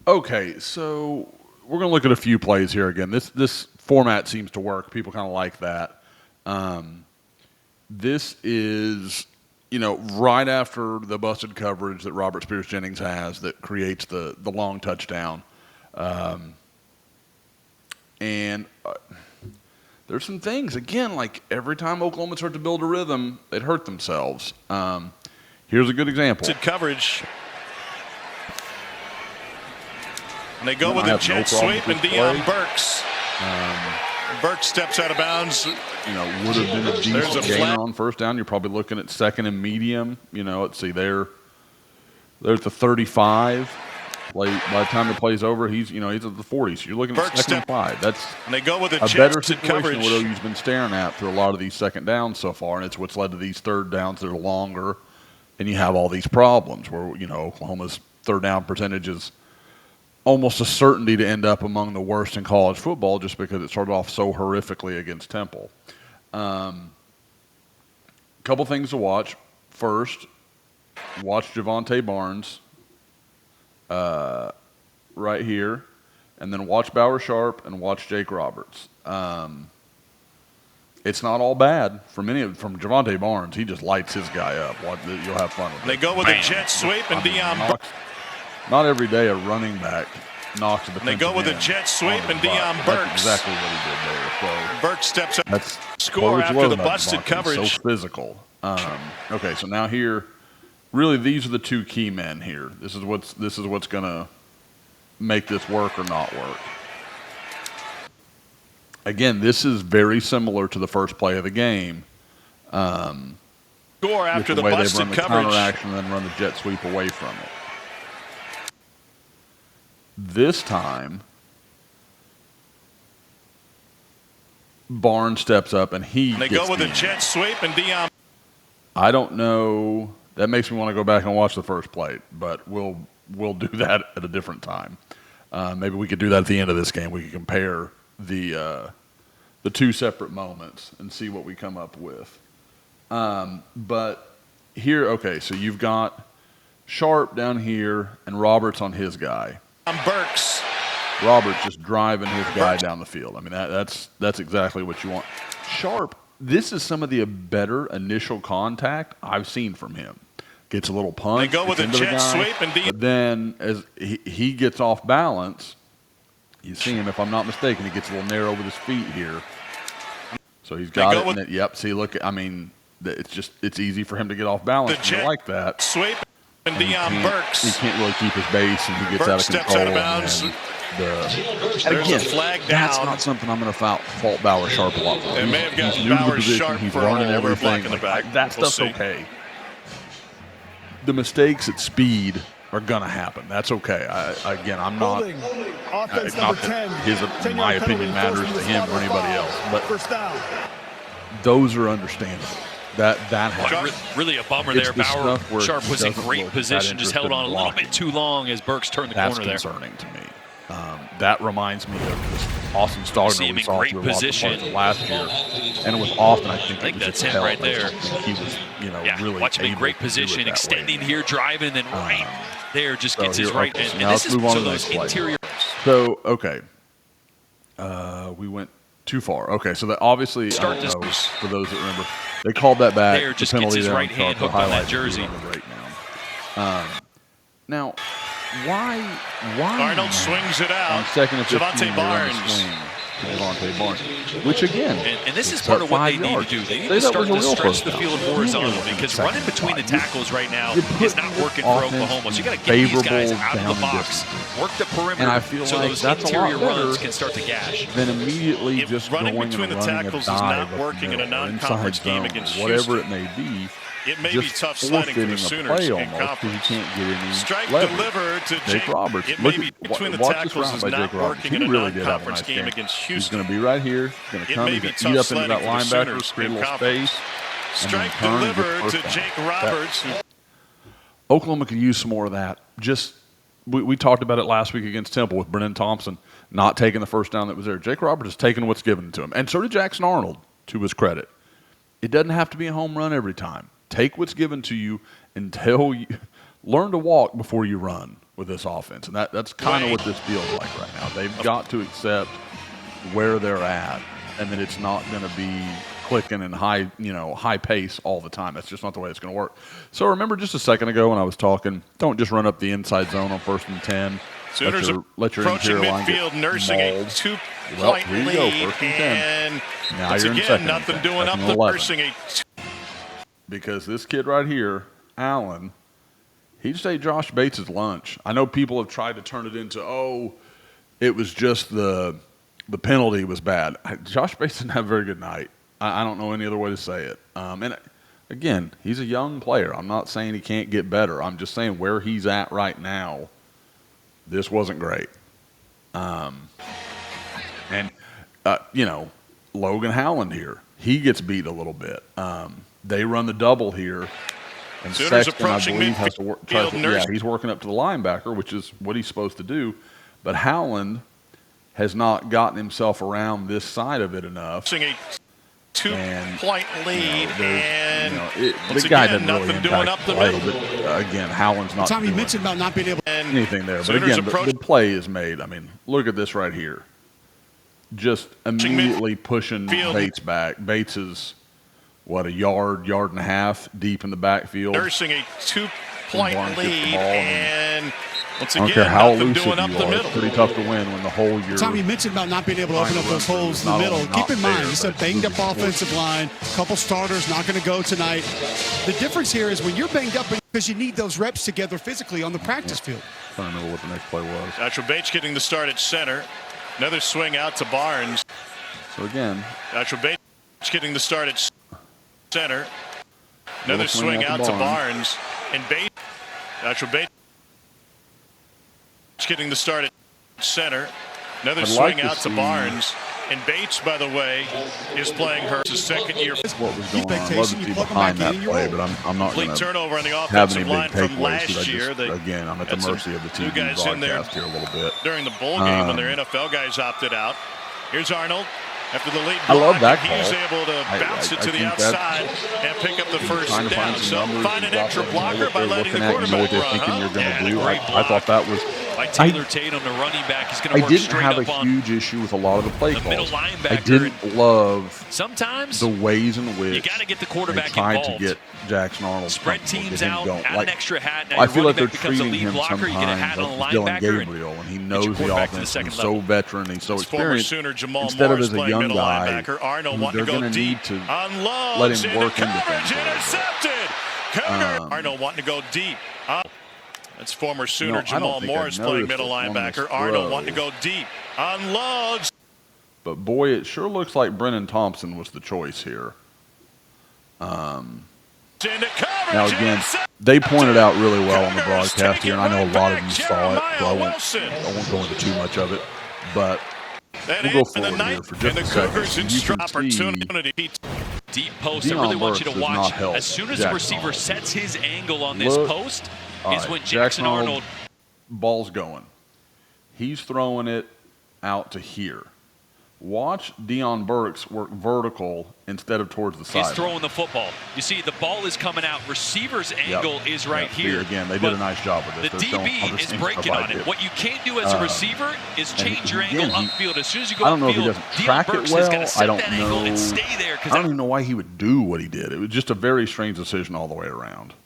Okay, so we're going to look at a few plays here again. This format seems to work. People kind of like that. Um, this is, right after the busted coverage that Robert Spears Jennings has that creates the long touchdown. Um, and there's some things, again, like every time Oklahoma starts to build a rhythm, they'd hurt themselves. Here's a good example. Coverage. And they go with a jet sweep, and Deion Burks. Burks steps out of bounds. Would have been a decent gainer on first down. You're probably looking at second and medium. Let's see, they're at the 35. By the time the play's over, he's at the 40s. So you're looking at second and 5. That's and they go with a better situation than what OU's been staring at through a lot of these second downs so far, and it's what's led to these third downs that are longer, and you have all these problems where Oklahoma's third down percentage is almost a certainty to end up among the worst in college football just because it started off so horrifically against Temple. Couple things to watch. First, watch Javonte Barnes right here, and then watch Bauer Sharp and watch Jake Roberts. It's not all bad from Javonte Barnes. He just lights his guy up. You'll have fun with it. They go with a jet sweep, and Deion. Not every day a running back knocks the. They go with a jet sweep, and Deion Burks. That's exactly what he did there. So Burks steps up. That's score after the busted coverage. So physical. Okay, so now here, really, these are the two key men here. This is what's gonna make this work or not work. Again, this is very similar to the first play of the game. Score after the busted coverage. They run the counter action and then run the jet sweep away from it. This time, Barnes steps up and they go with a jet sweep, and Deion. I don't know. That makes me want to go back and watch the first play, but we'll do that at a different time. Maybe we could do that at the end of this game. We could compare the two separate moments and see what we come up with. But here, okay, so you've got Sharp down here and Roberts on his guy. Burks. Roberts just driving his guy down the field. I mean, that's exactly what you want. Sharp, this is some of the better initial contact I've seen from him. Gets a little punch. They go with a jet sweep, and but then as he gets off balance, you see him, if I'm not mistaken, he gets a little narrow with his feet here. So he's got it. Yep. See, look, I mean, it's easy for him to get off balance. I like that. Sweep. And Deion Burks. He can't really keep his base, and he gets Burks out of control. Steps out of bounds. And again, that's not something I'm going to fault Bauer Sharp a lot for. They may have gotten Bauer Sharp he's for running a everything. in the back. That stuff's okay. The mistakes at speed are going to happen. That's okay. I'm not. Not that my opinion matters to him or anybody else, but those are understandable. That happens. Really a bummer there. Bauer Sharp was in great position, just held on a little bit too long as Burks turned the corner there. That's concerning to me. That reminds me of this Austin Stogner we saw through position last year, and it was often I think that's him right there. He was, really watch him in great position, extending here, driving, and then right there just gets his right. Okay, and this is so those interior. So okay, we went too far. Okay, so that obviously for those that remember, they called that back. There just gets his right hand hooked on that jersey. Now, why Arnold swings it out. On second and 15, Javonte Barnes. Javonte Barnes, which again, and this is part of what they need to do. They need to start to stretch the field horizontally because running between the tackles right now is not working for Oklahoma. So you got to get these guys out of the box, work the perimeter, and I feel so like those that's interior runs can start to gash. Then immediately just running going between and the running tackles a is dive not working in a non-conference game against whatever Houston. it may be. It may be tough sledding for the Sooners in conference. He can't get any Strike leverage. delivered to Jake Roberts. It may be between the tackles is not working in a non-conference game against Houston. He's going to be right here. He's going to come. He's going to eat up into that linebacker, create a little space. Strike delivered to Jake Roberts. Oklahoma could use some more of that. We talked about it last week against Temple with Brennan Thompson not taking the first down that was there. Jake Roberts has taken what's given to him, and so did Jackson Arnold, to his credit. It doesn't have to be a home run every time. Take what's given to you until you learn to walk before you run. with this offense, and that's kind of what this feels like right now. They've got to accept where they're at, and that it's not going to be clicking and high pace all the time. That's just not the way it's going to work. So remember just a second ago when I was talking, don't just run up the inside zone on 1st and 10. Sooners let your approaching interior line midfield, get nursing mauled. a 2-point Here you lead, go, 1st and 10. Now once you're in again, second nothing and 10, doing up second the and 11. nursing a Because this kid right here, Allen, he just ate Josh Bates' lunch. I know people have tried to turn it into, oh, it was just the penalty was bad. Josh Bates didn't have a very good night. I don't know any other way to say it. And again, he's a young player. I'm not saying he can't get better. I'm just saying where he's at right now, this wasn't great. Logan Howland here, he gets beat a little bit. They run the double here. And Sooners Sexton, I approaching believe, has to work. He's working up to the linebacker, which is what he's supposed to do. But Howland has not gotten himself around this side of it enough. A 2-point lead, the guy doesn't really impact the play. But again, Howland's not. Tom, you mentioned about not being able anything there. But again, the play is made. I mean, look at this right here. Just immediately pushing Bates back. Bates is, a yard and a half deep in the backfield. Nursing a 2-point lead, and once again, I don't care how elusive you are, it's pretty tough to win when the whole year. Tom, you mentioned about not being able to open up those holes in the middle. Keep in mind, it's a banged-up offensive line. A couple starters not going to go tonight. The difference here is when you're banged up because you need those reps together physically on the practice field. I don't know what the next play was. Joshua Bates getting the start at center. Another swing out to Barnes. So again, Joshua Bates getting the start at center. Another swing out to Barnes. And Bates. Joshua Bates getting the start at center. Another swing out to Barnes. And Bates, by the way, is playing her second year. What was going on? I'd love to see behind that play, but I'm not going to turnover on the have any offensive big line from takeaways. last year. Again, I'm at the mercy of the TV broadcast here a little bit. During the bowl game when their NFL guys opted out. Here's Arnold. After the late block, I love that he call. was able to bounce it to the outside and pick up the first down. So find an extra blocker by letting the quarterback run. You're going to do. I thought that was. By Taylor Tatum, the running back is going to work straight up on. I didn't have a huge issue with a lot of the play calls. Middle linebacker. I didn't love sometimes the ways in which you got to get the quarterback they tried involved. to get Jackson Arnold. Spread teams out, add an extra hat. Now I feel like they're becomes treating a lead him blocker. You get a hat sometimes on the like linebacker. Dylan Gabriel, and he knows the offense. He's so veteran, he's so experienced. Instead of as a young guy, they're going to need to let him work into things. Arnold wanting to go deep. That's former Sooner Jamal Morris playing middle linebacker. Arnold wanting to go deep. Unloads. But boy, it sure looks like Brennan Thompson was the choice here. Now again, they pointed out really well on the broadcast here, and I know a lot of you saw it, so I won't go into too much of it. But we'll go forward here for just a second. You can see deep post. I really want you to watch. As soon as the receiver sets his angle on this post, is when Jackson Arnold. Ball's going. He's throwing it out to here. Watch Deion Burks work vertical instead of towards the side. He's throwing the football. You see, the ball is coming out. Receiver's angle is right here. Again, they did a nice job with this. The DB is breaking on it. What you can't do as a receiver is change your angle upfield. As soon as you go upfield, I don't know if he doesn't track it well. I don't know. And stay there I don't even know why he would do what he did. It was just a very strange decision all the way around.